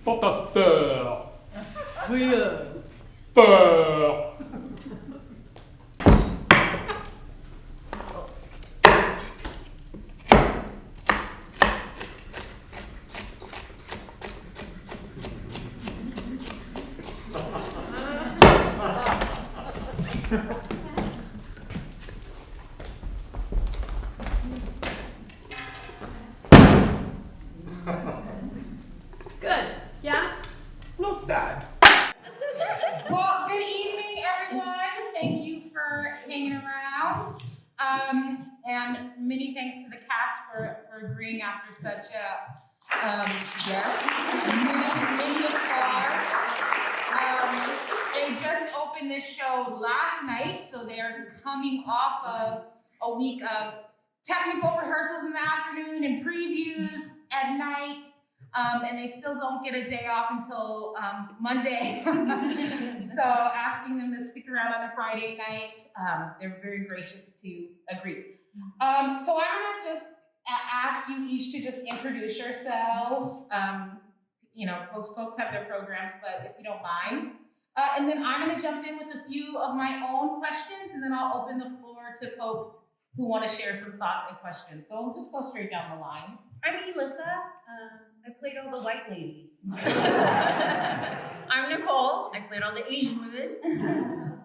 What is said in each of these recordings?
Portateur. Feuilleur. Peur. Good. Yeah? Not bad. Well, good evening, everyone. Thank you for hanging around. And many thanks to the cast for agreeing after such a many applause. They just opened this show last night, so they're coming off of a week of technical rehearsals in the afternoon and previews at night. And they still don't get a day off until Monday. So asking them to stick around on a Friday night, they're very gracious to agree. So I'm gonna just ask you each to just introduce yourselves. Most folks have their programs, but if you don't mind. And then I'm gonna jump in with a few of my own questions, and then I'll open the floor to folks who wanna share some thoughts and questions. So I'll just go straight down the line. I'm Elissa. I played all the white ladies. I'm Nicole. I played all the Asian women.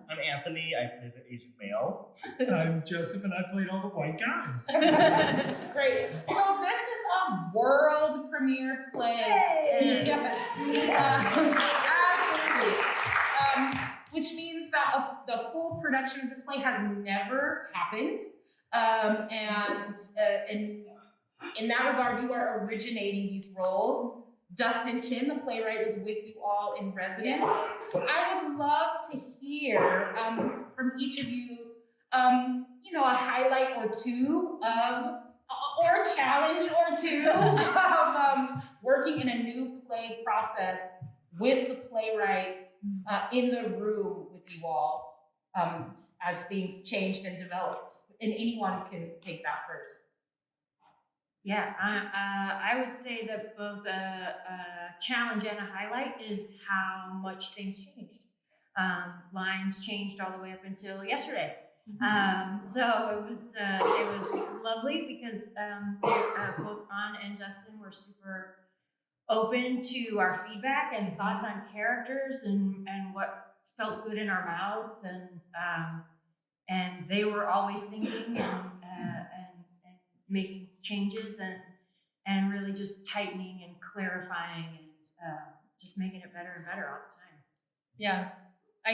I'm Anthony. I played the Asian male. I'm Joseph, and I played all the white guys. Great. So this is a world premiere play. Yay! Absolutely. Which means that the full production of this play has never happened. And in that regard, you are originating these roles. Dustin Chin, the playwright, was with you all in residence. I would love to hear from each of you, a highlight or two or a challenge or two of working in a new play process with the playwright in the room with you all as things changed and developed. And anyone can take that first. Yeah, I would say that both a challenge and a highlight is how much things changed. Lines changed all the way up until yesterday. So it was lovely because both An and Dustin were super open to our feedback and thoughts on characters and what felt good in our mouths, and they were always thinking and making changes and really just tightening and clarifying and just making it better and better all the time. Yeah, I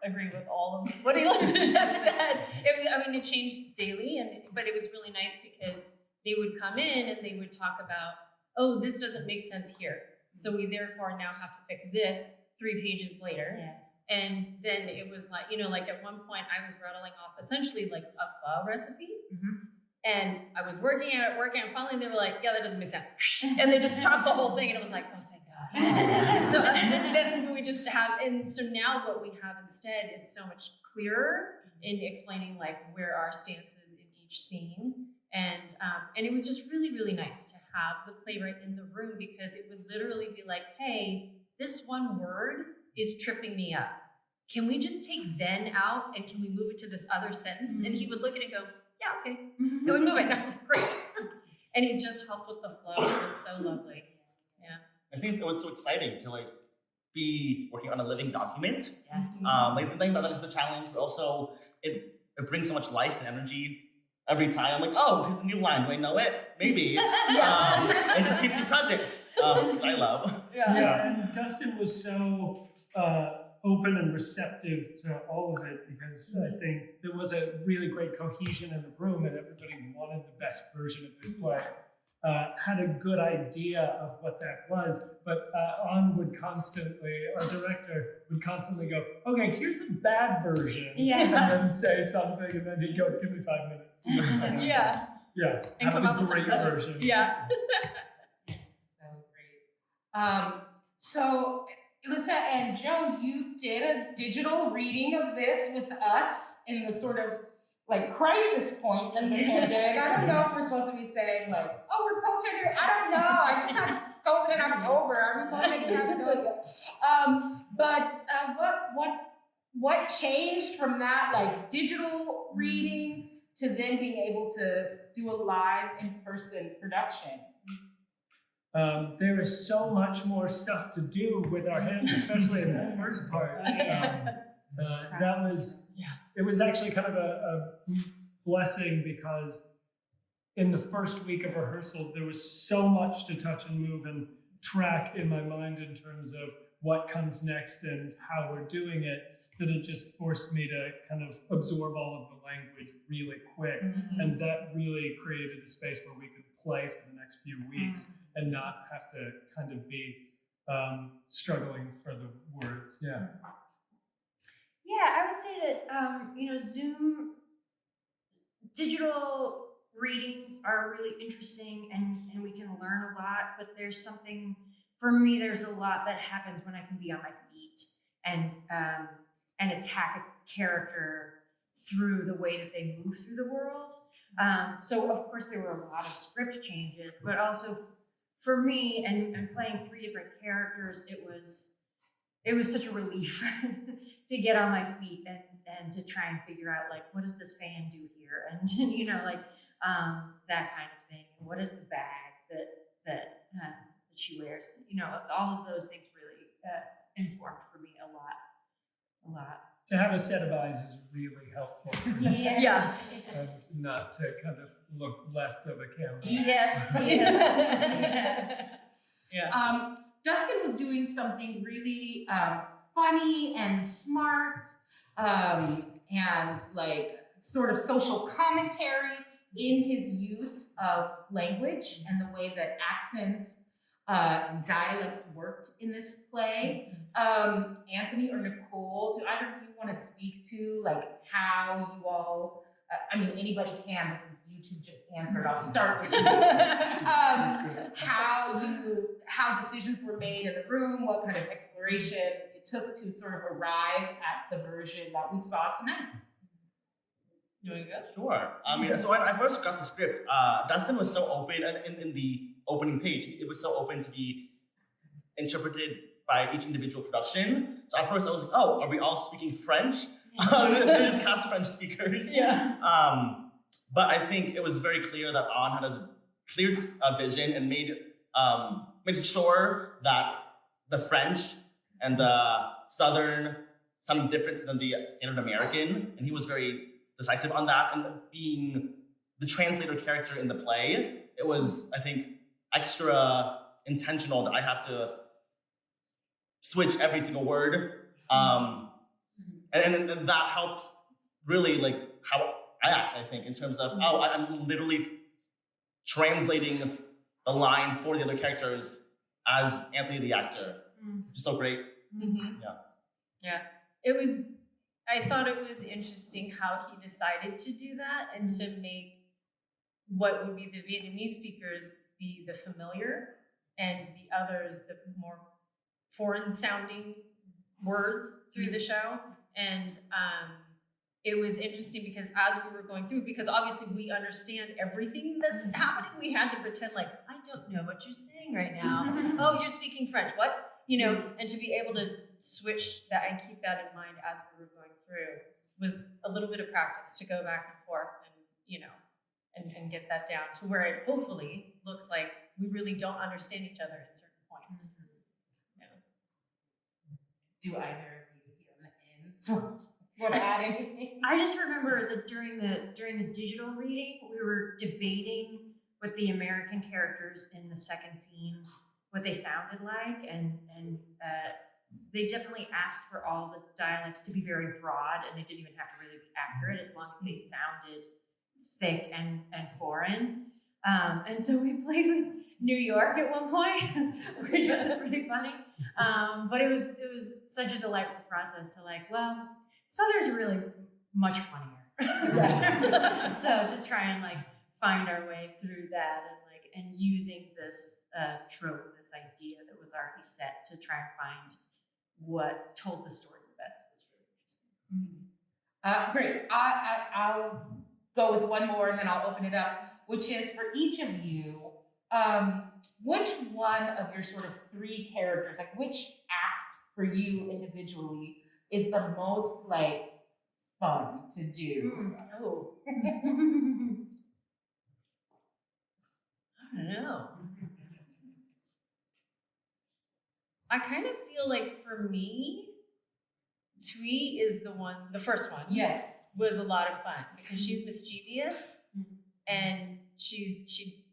agree with all of what Elissa just said. It changed daily, but it was really nice because they would come in and they would talk about, oh, this doesn't make sense here. So we therefore now have to fix this 3 pages later. Yeah. And then it was like, at one point I was rattling off essentially like a pho recipe. Mm-hmm. And I was working, and finally they were like, yeah, that doesn't make sense. And they just chopped the whole thing, and it was like, oh, thank God. So then we just so now what we have instead is so much clearer in explaining like where our stance is in each scene. And it was just really, really nice to have the playwright in the room because it would literally be like, hey, this one word is tripping me up. Can we just take then out and can we move it to this other sentence? Mm-hmm. And he would look at it and go, yeah, okay. And we move it. And I was like, great. And it just helped with the flow. It was so lovely. Yeah. I think it was so exciting to be working on a living document. Yeah. I think that is the challenge, but also it brings so much life and energy every time. I'm like, oh, here's a new line. Do I know it? Maybe. It just keeps you present, which I love. Yeah, and Dustin was so open and receptive to all of it because I think there was a really great cohesion in the room and everybody wanted the best version of this play. Had a good idea of what that was, but An would constantly, our director would constantly go, okay, here's the bad version, and then say something, and then he'd go, give me 5 minutes. Yeah. Yeah, And have come up a with great some version. Yeah. So great. So Elissa and Joe, you did a digital reading of this with us in the sort of crisis point of the pandemic. I don't know if we're supposed to be saying oh, we're post-pandemic. I don't know. I just had COVID open in October. Are we finding out? But what changed from that like digital reading to then being able to do a live in-person production? There is so much more stuff to do with our hands, especially in that first part. It was actually kind of a blessing because in the first week of rehearsal, there was so much to touch and move and track in my mind in terms of what comes next and how we're doing it, that it just forced me to kind of absorb all of the language really quick. And that really created a space where we could play for the next few weeks and not have to kind of be struggling for the words. Yeah. Yeah, I would say that, Zoom digital readings are really interesting and we can learn a lot, but there's something, for me, there's a lot that happens when I can be on my feet and attack a character through the way that they move through the world. So of course there were a lot of script changes, but also for me and playing 3 different characters, it was such a relief to get on my feet and to try and figure out like, what does this fan do here? And that kind of thing. And what is the bag that she wears? All of those things really informed for me a lot. To have a set of eyes is really helpful. Yeah. And not to kind of look left of a camera. Yes. Yeah. Dustin was doing something really funny and smart and like sort of social commentary in his use of language and the way that accents and dialects worked in this play. Anthony or Nicole, do either of you want to speak to like how you all, anybody can, this is YouTube just answered, I'll start with you. How decisions were made in the room, what kind of exploration it took to sort of arrive at the version that we saw tonight. You want to go? Sure. So when I first got the script, Dustin was so open, and in the opening page, it was so open to be interpreted by each individual production. So at first I was like, oh, are we all speaking French? They just cast French speakers. Yeah. But I think it was very clear that On had a clear vision and made sure that the French and the Southern sounded different than the standard American, and he was very decisive on that. And being the translator character in the play, it was, I think, extra intentional that I have to switch every single word. And that helped really like how I act, I think, in terms of, I'm literally translating the line for the other characters as Anthony the actor. Which is so great. Yeah. I thought it was interesting how he decided to do that and to make what would be the Vietnamese speakers be the familiar and the others the more foreign sounding words through the show. And it was interesting because as we were going through, because obviously we understand everything that's happening, we had to pretend like, I don't know what you're saying right now. Oh, you're speaking French, what? And to be able to switch that and keep that in mind as we were going through was a little bit of practice to go back and forth and get that down to where it hopefully looks like we really don't understand each other at certain points. Do either of you here on the ends want to add anything? I just remember that during the digital reading, we were debating what the American characters in the second scene, what they sounded like, and they definitely asked for all the dialects to be very broad, and they didn't even have to really be accurate as long as they sounded thick and foreign. And so we played with New York at one point, which was pretty funny. But it was such a delightful process to like, well, Southern's really much funnier. So to try and like find our way through that and using this trope, this idea that was already set to try and find what told the story the best was really interesting. Great. I'll go with one more and then I'll open it up, which is for each of you, which one of your sort of three characters, like which act for you individually is the most like fun to do? Oh, I don't know. I kind of feel like for me, Twee is the first one. Yes. Was a lot of fun because she's mischievous and she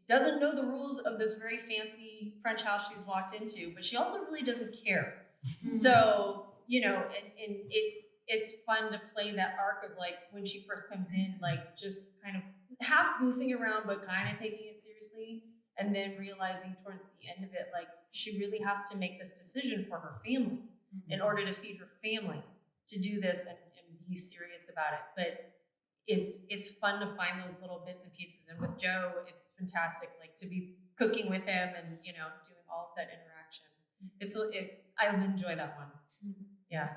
doesn't know the rules of this very fancy French house she's walked into, but she also really doesn't care. So, you know, and it's fun to play that arc of like when she first comes in, like just kind of half goofing around, but kind of taking it seriously. And then realizing towards the end of it, like she really has to make this decision for her family in order to feed her family to do this and be serious about it. But it's fun to find those little bits and pieces. And with Joe, it's fantastic, like to be cooking with him and, you know, doing all of that interaction. I enjoy that one. Yeah.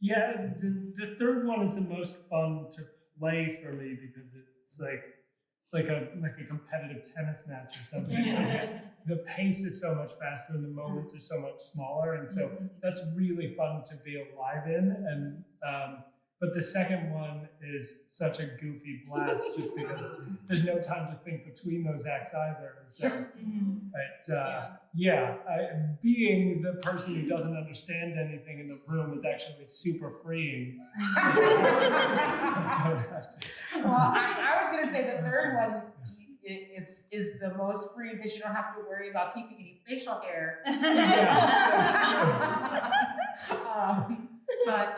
Yeah, the third one is the most fun to play for me because it's like a competitive tennis match or something. The pace is so much faster and the moments are so much smaller, and so that's really fun to be alive in. And but the second one is such a goofy blast just because there's no time to think between those acts either. So, but being the person who doesn't understand anything in the room is actually super freeing. Well, I was gonna say the third one is the most free because you don't have to worry about keeping any facial hair. But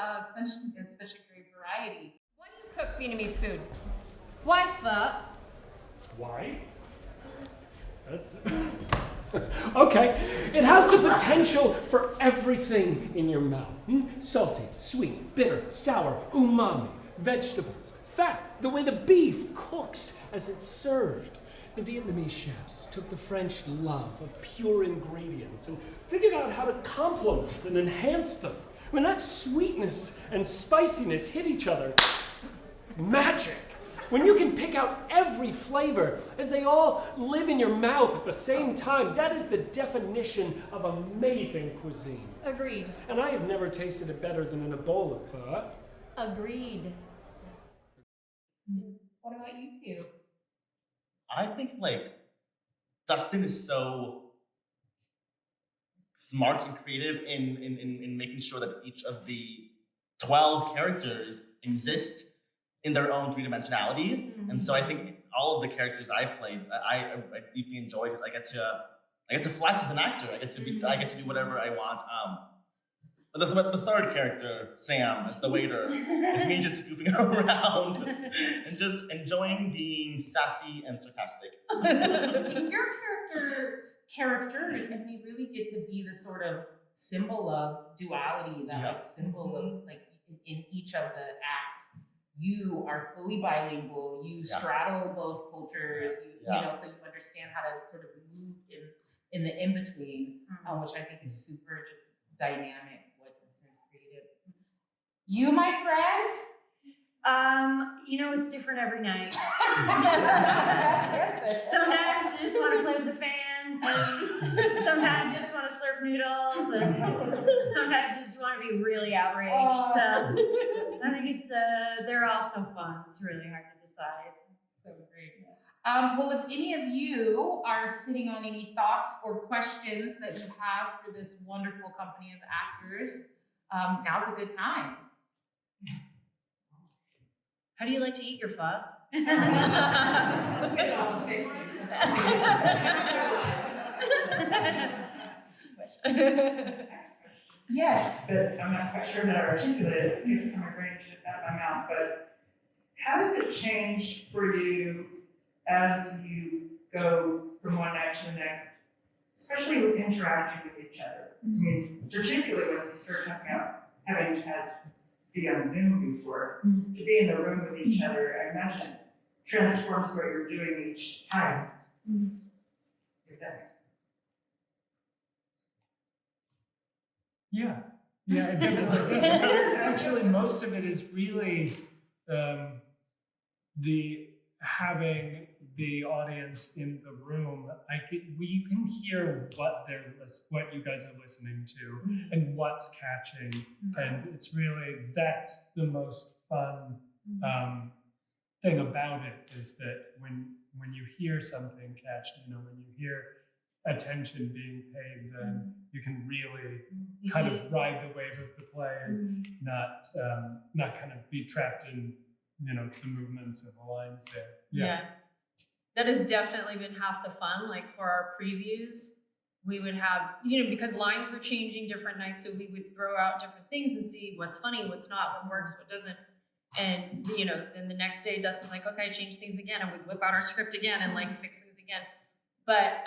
it's such a great variety. Why do you cook Vietnamese food? Why pho? Why? That's okay. It has the potential for everything in your mouth. Salty, sweet, bitter, sour, umami, vegetables, fat, the way the beef cooks as it's served. The Vietnamese chefs took the French love of pure ingredients and figured out how to complement and enhance them. When that sweetness and spiciness hit each other, it's magic. When you can pick out every flavor as they all live in your mouth at the same time, that is the definition of amazing cuisine. Agreed. And I have never tasted it better than in a bowl of pho. Agreed. What about you two? I think like Dustin is so smart and creative in making sure that each of the 12 characters exist in their own three-dimensionality. And so I think all of the characters I've played, I deeply enjoy because I get to flex as an actor. I get to be whatever I want. But the third character, Sam, as the waiter, is me just goofing around and just enjoying being sassy and sarcastic. Your characters, and we really get to be the sort of symbol of duality, that like symbol of like in each of the acts. You are fully bilingual. You straddle both cultures. You know, so you understand how to sort of move in the in between, which I think is super just dynamic. What Dustin's created. You, my friend. You know, it's different every night. Sometimes I just want to play with the fan, and sometimes I just want to slurp noodles, and sometimes I just want to be really outraged. So I think it's they're all so fun. It's really hard to decide. So great. Well, if any of you are sitting on any thoughts or questions that you have for this wonderful company of actors, now's a good time. How do you like to eat your pho? Yes. But I'm not quite sure how to articulate it. It's coming right out of my mouth. But how does it change for you as you go from one act to the next, especially with interacting with each other? I mean, particularly when you start talking about having had be on Zoom before, to be in the room with each other, I imagine transforms what you're doing each time. If that makes sense. Yeah, it definitely does. Actually, most of it is really the having the audience in the room, you can hear what what you guys are listening to and what's catching, and it's really, that's the most fun thing about it, is that when you hear something catch, when you hear attention being paid, then you can really kind of ride the wave of the play and not kind of be trapped in the movements and the lines there. Yeah. That has definitely been half the fun. Like for our previews, we would have, because lines were changing different nights, so we would throw out different things and see what's funny, what's not, what works, what doesn't. And, then the next day, Dustin's like, okay, change things again. And we'd whip out our script again and like fix things again. But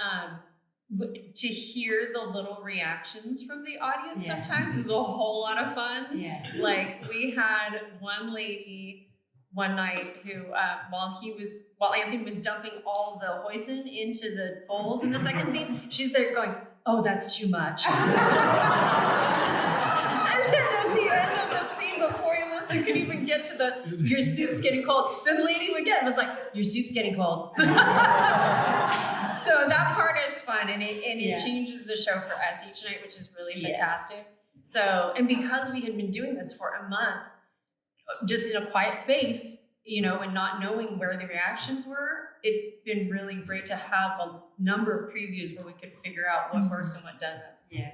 to hear the little reactions from the audience sometimes is a whole lot of fun. Yeah. Like we had one lady one night who, while Anthony was dumping all the hoisin into the bowls in the second scene, she's there going, oh, that's too much. And then at the end of the scene, before Alyssa could even get to your soup's getting cold, this lady again was like, your soup's getting cold. So that part is fun, and it changes the show for us each night, which is really fantastic. So, and because we had been doing this for a month, just in a quiet space, and not knowing where the reactions were, it's been really great to have a number of previews where we could figure out what works and what doesn't. Yeah.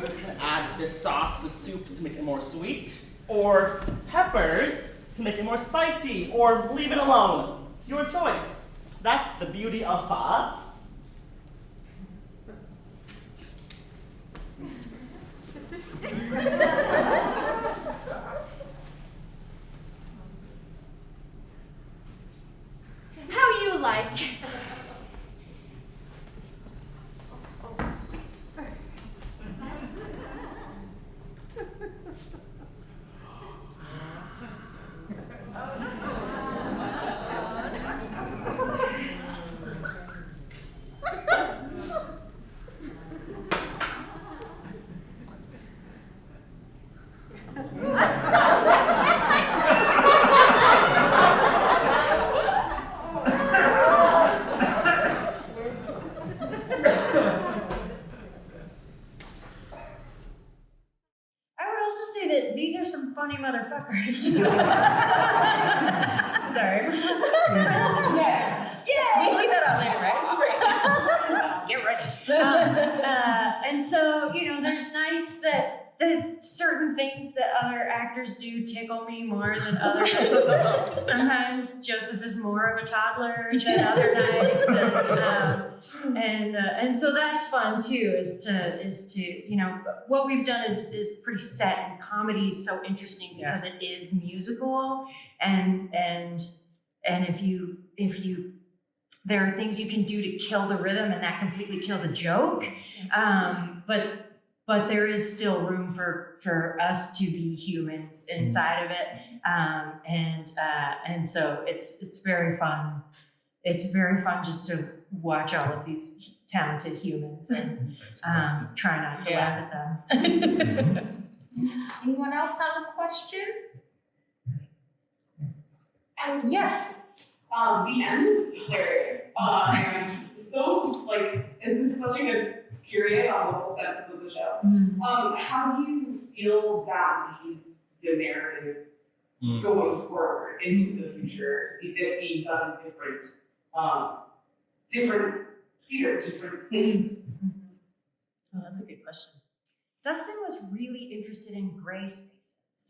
You can add this sauce to the soup to make it more sweet, or peppers to make it more spicy, or leave it alone. Your choice. That's the beauty of pho. How you like? Motherfuckers. Sorry. Yes. Yeah. We leave that out later, right? Get ready. And so, there's nights that certain things that other actors do tickle me more than others. Sometimes Joseph is more of a toddler than other nights, and so that's fun too. Is to what we've done is pretty set, and comedy is so interesting because it is musical, and if you there are things you can do to kill the rhythm, and that completely kills a joke, but there is still room for us to be humans inside of it, and so it's very fun. It's very fun just to watch all of these talented humans and try not to laugh at them. Anyone else have a question? Yes. The end is hilarious. And so, it's such a good period on the whole sense of the show. How do you feel that the narrative going forward into the future, this being done in different theaters, different places? Oh, that's a good question. Dustin was really interested in gray spaces.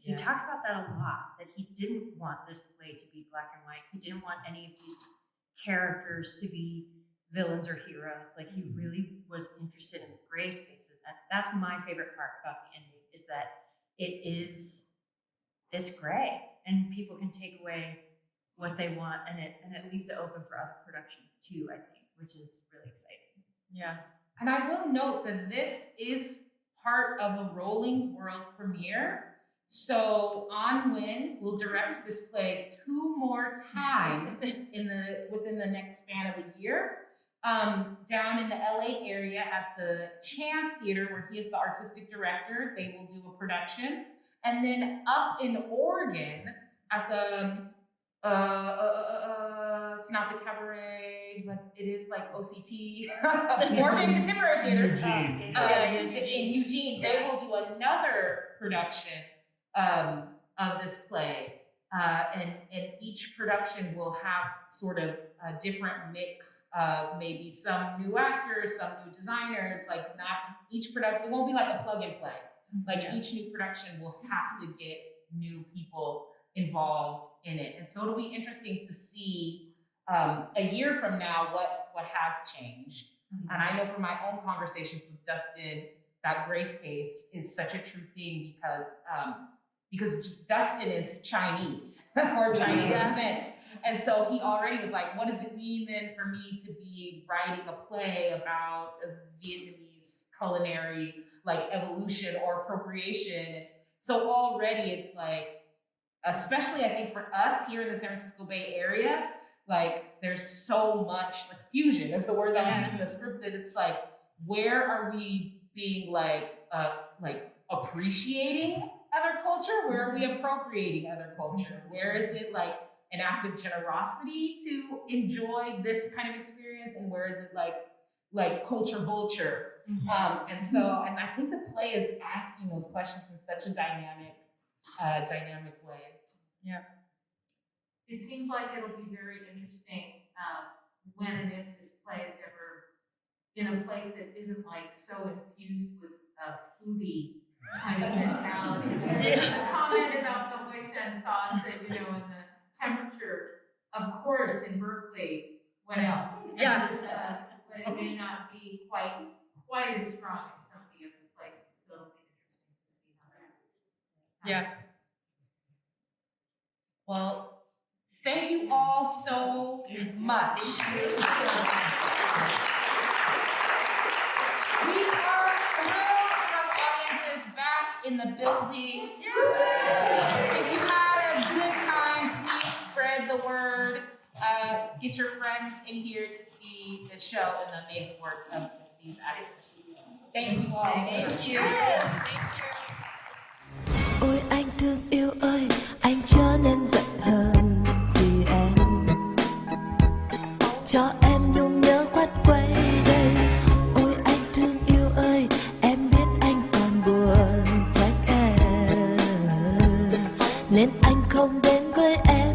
He talked about that a lot, that he didn't want this play to be black and white. He didn't want any of these characters to be villains or heroes. Like, he really was interested in gray spaces. And that's my favorite part about the ending, is that it's gray, and people can take away what they want, and it leaves it open for other productions too, I think, which is really exciting. Yeah. And I will note that this is part of a rolling world premiere. So An Nguyen will direct this play 2 more times within the next span of a year. Down in the LA area at the Chance Theater, where he is the artistic director, they will do a production. And then up in Oregon, at the it's not the cabaret, but it is like OCT, Oregon Contemporary Theater. Eugene. In Eugene, they will do another production of this play. And each production will have sort of a different mix of maybe some new actors, some new designers, like not each production, it won't be like a plug and play. Like each new production will have to get new people involved in it. And so it'll be interesting to see a year from now what has changed. And I know from my own conversations with Dustin that gray space is such a true thing because Dustin is Chinese or Chinese descent. And so he already was like, what does it mean then for me to be writing a play about a Vietnamese culinary like evolution or appropriation? So already it's like, especially I think for us here in the San Francisco Bay Area, like there's so much like fusion is the word that was used in the script, that it's like, where are we being like appreciating other culture? Where are we appropriating other culture? Where is it like an act of generosity to enjoy this kind of experience, and where is it like culture vulture? And I think the play is asking those questions in such a dynamic way. Yeah. It seems like it'll be very interesting when and if this play is ever in a place that isn't like so infused with foodie kind of mentality. There's a comment about the hoisin sauce and and the temperature, of course, in Berkeley. What else? Yeah. But it may not be quite as strong in some of the other places. So it'll be interesting to see how that. Yeah. Well, thank you all so much. We are thrilled to have audiences back in the building. If you had a good time, please spread the word. Get your friends in here to see the show and the amazing work of these actors. Thank you all. Thank you. Ôi anh thương yêu ơi, anh chớ nên giận hờn gì em. Cho em nhung nhớ quát quay đây. Ôi anh thương yêu ơi, em biết anh còn buồn trách em. Nên anh không đến với em.